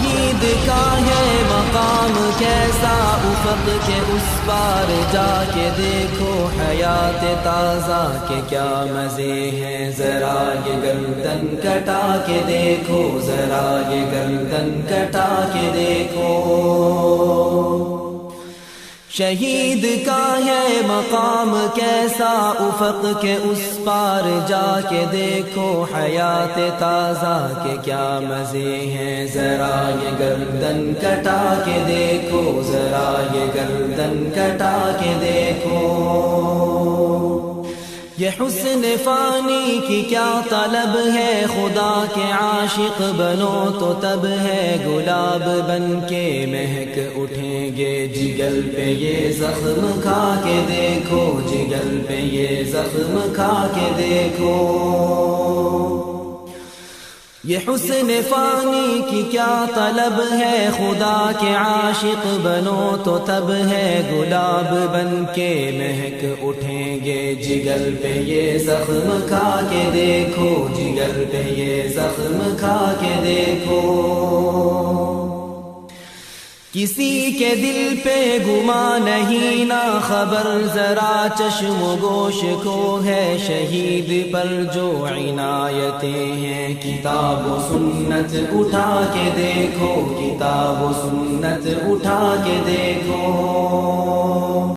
شہید کا ہے مقام کیسا افق کے اس پار جا کے دیکھو حیات تازہ کے کیا مزے ہیں، ذرا یہ گردن کٹا کے دیکھو، ذرا یہ گردن کٹا کے دیکھو۔ شہید کا ہے مقام کیسا افق کے اس پار جا کے دیکھو حیات تازہ کے کیا مزے ہیں، ذرا یہ گردن کٹا کے دیکھو، ذرا یہ گردن کٹا کے دیکھو۔ یہ حسن فانی کی کیا طلب ہے، خدا کے عاشق بنو تو تب ہے، گلاب بن کے مہک اٹھیں گے جگل پہ یہ زخم کھا کے دیکھو، جگل پہ یہ زخم کھا کے دیکھو۔ یہ حسن فانی کی کیا طلب ہے، خدا کے عاشق بنو تو تب ہے، گلاب بن کے مہک اٹھیں گے جگر پہ یہ زخم کھا کے دیکھو، جگر پہ یہ زخم کھا کے دیکھو۔ کسی کے دل پہ گما نہیں نہ خبر، ذرا چشم و گوش کو ہے شہید پر جو عنایتیں ہیں، کتاب و سنت اٹھا کے دیکھو، کتاب و سنت اٹھا کے دیکھو۔